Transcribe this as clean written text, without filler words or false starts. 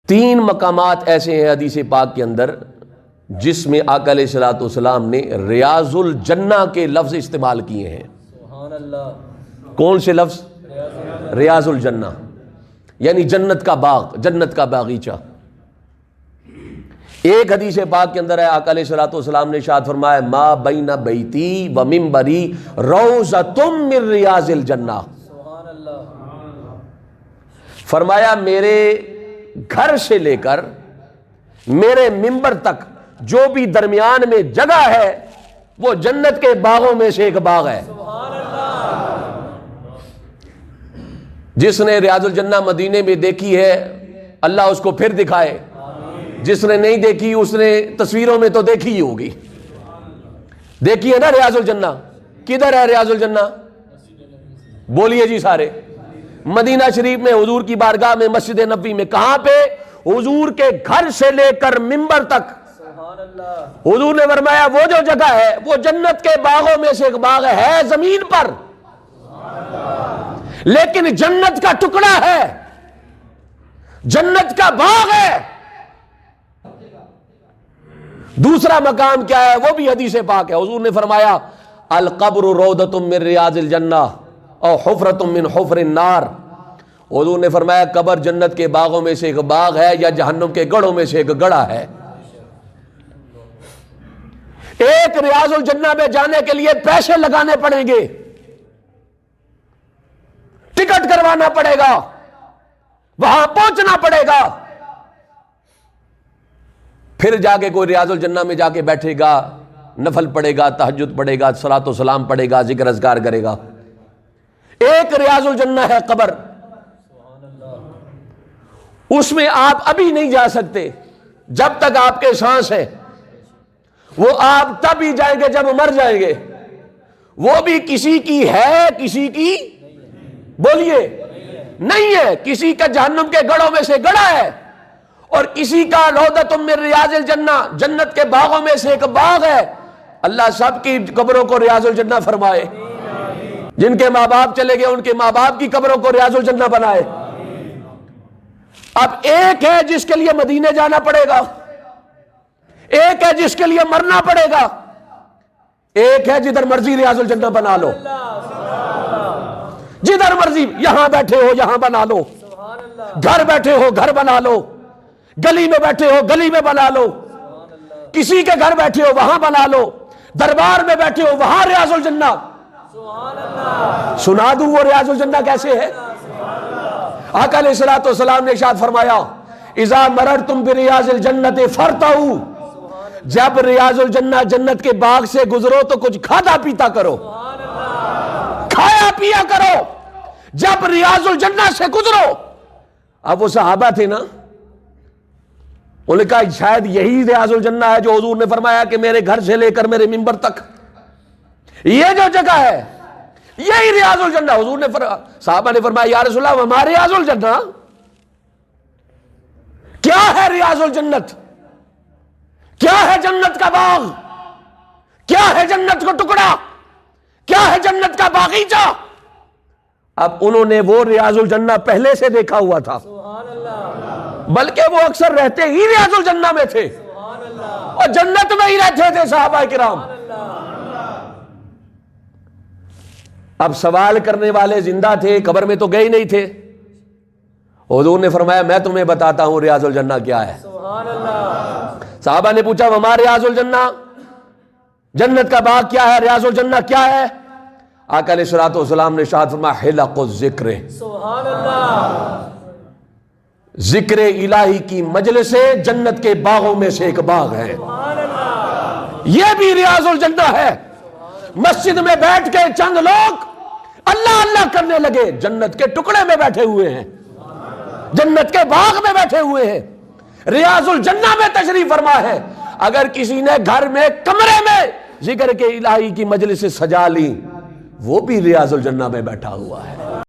تین مقامات ایسے ہیں حدیث پاک کے اندر جس میں آقا علیہ الصلوۃ والسلام نے ریاض الجنہ کے لفظ استعمال کیے ہیں۔ سبحان اللہ۔ کون سے لفظ؟ ریاض الجنہ، یعنی جنت کا باغ، جنت کا باغیچہ۔ ایک حدیث پاک کے اندر ہے آقا علیہ الصلوۃ والسلام نے ارشاد فرمایا ما بین بیتی و منبری روضۃ من ریاض الجنہ۔ سبحان اللہ۔ فرمایا میرے گھر سے لے کر میرے منبر تک جو بھی درمیان میں جگہ ہے وہ جنت کے باغوں میں سے ایک باغ ہے۔ سبحان اللہ۔ جس نے ریاض الجنہ مدینے میں دیکھی ہے اللہ اس کو پھر دکھائے، جس نے نہیں دیکھی اس نے تصویروں میں تو دیکھی ہی ہوگی۔ دیکھی ہے نا ریاض الجنہ؟ کدھر ہے ریاض الجنہ؟ بولیے جی سارے۔ مدینہ شریف میں حضور کی بارگاہ میں، مسجد نبوی میں۔ کہاں پہ؟ حضور کے گھر سے لے کر منبر تک۔ سبحان اللہ۔ حضور نے فرمایا وہ جو جگہ ہے وہ جنت کے باغوں میں سے ایک باغ ہے زمین پر، لیکن جنت کا ٹکڑا ہے، جنت کا باغ ہے۔ دوسرا مقام کیا ہے؟ وہ بھی حدیث پاک ہے۔ حضور نے فرمایا القبر روضۃ من ریاض الجنہ اور حفرۃ من حفر النار۔ حضور نے فرمایا قبر جنت کے باغوں میں سے ایک باغ ہے یا جہنم کے گڑھوں میں سے ایک گڑھا ہے۔ ایک ریاض الجنہ میں جانے کے لیے پیسے لگانے پڑیں گے، ٹکٹ کروانا پڑے گا، وہاں پہنچنا پڑے گا، پھر جا کے کوئی ریاض الجنہ میں جا کے بیٹھے گا، نفل پڑھے گا، تہجد پڑھے گا، صلاۃ و سلام پڑھے گا، ذکر اذکار کرے گا۔ ایک ریاض الجنہ ہے قبر، اس میں آپ ابھی نہیں جا سکتے جب تک آپ کے سانس ہے، وہ آپ تب ہی جائیں گے جب مر جائیں گے۔ وہ بھی کسی کی ہے، کسی کی بولیے نہیں ہے، کسی کا جہنم کے گڑھوں میں سے گڑھا ہے اور کسی کا روضۃ من ریاض الجنہ جنت کے باغوں میں سے ایک باغ ہے۔ اللہ سب کی قبروں کو ریاض الجنہ فرمائے، جن کے ماں باپ چلے گئے ان کے ماں باپ کی قبروں کو ریاض الجنہ بنائے۔ اب ایک ہے جس کے لیے مدینے جانا پڑے گا، ایک ہے جس کے لیے مرنا پڑے گا، ایک ہے جدھر مرضی ریاض الجنہ بنا لو، جدھر مرضی، یہاں بیٹھے ہو یہاں بنا لو، گھر بیٹھے ہو گھر بنا لو، گلی میں بیٹھے ہو گلی میں بنا لو، کسی کے گھر بیٹھے ہو وہاں بنا لو، دربار میں بیٹھے ہو وہاں ریاض الجنہ۔ سنا دوں وہ ریاض الجنہ کیسے ہے؟ آقا علیہ الصلوۃ والسلام نے ارشاد فرمایا اذا مررتم بریاض الجنۃ فارتعوا، جب ریاض الجنہ جنت کے باغ سے گزرو تو کچھ کھانا پیتا کرو، کھایا پیا کرو جب ریاض الجنہ سے گزرو۔ اب وہ صحابہ تھے نا، انہوں نے کہا شاید یہی ریاض الجنہ ہے جو حضور نے فرمایا کہ میرے گھر سے لے کر میرے منبر تک یہ جو جگہ ہے یہی ریاض الجنہ۔ حضور نے صحابہ نے فرمایا یا رسول اللہ ہمارے ریاض الجنہ کیا ہے؟ ریاض الجنت کیا ہے؟ جنت کا باغ کیا ہے؟ جنت کا ٹکڑا کیا ہے؟ جنت کا باغیچہ۔ اب انہوں نے وہ ریاض الجنہ پہلے سے دیکھا ہوا تھا، بلکہ وہ اکثر رہتے ہی ریاض الجنہ میں تھے اور جنت میں ہی رہتے تھے صحابہ کرام۔ اب سوال کرنے والے زندہ تھے، قبر میں تو گئے نہیں تھے۔ حضور نے فرمایا میں تمہیں بتاتا ہوں ریاض الجنہ کیا ہے۔ صحابہ نے پوچھا وما ریاض الجنہ، جنت کا باغ کیا ہے؟ ریاض الجنہ کیا ہے؟ آقا علیہ الصلوۃ والسلام نے ارشاد فرمایا حلق الذکر، سبحان اللہ، ذکر الہی کی مجلس جنت کے باغوں میں سے ایک باغ ہے۔ یہ بھی ریاض الجنہ ہے۔ مسجد میں بیٹھ کے چند لوگ اللہ اللہ کرنے لگے، جنت کے ٹکڑے میں بیٹھے ہوئے ہیں، جنت کے باغ میں بیٹھے ہوئے ہیں، ریاض الجنہ میں تشریف فرما ہے۔ اگر کسی نے گھر میں کمرے میں ذکر کے الہی کی مجلس سجا لی وہ بھی ریاض الجنہ میں بیٹھا ہوا ہے۔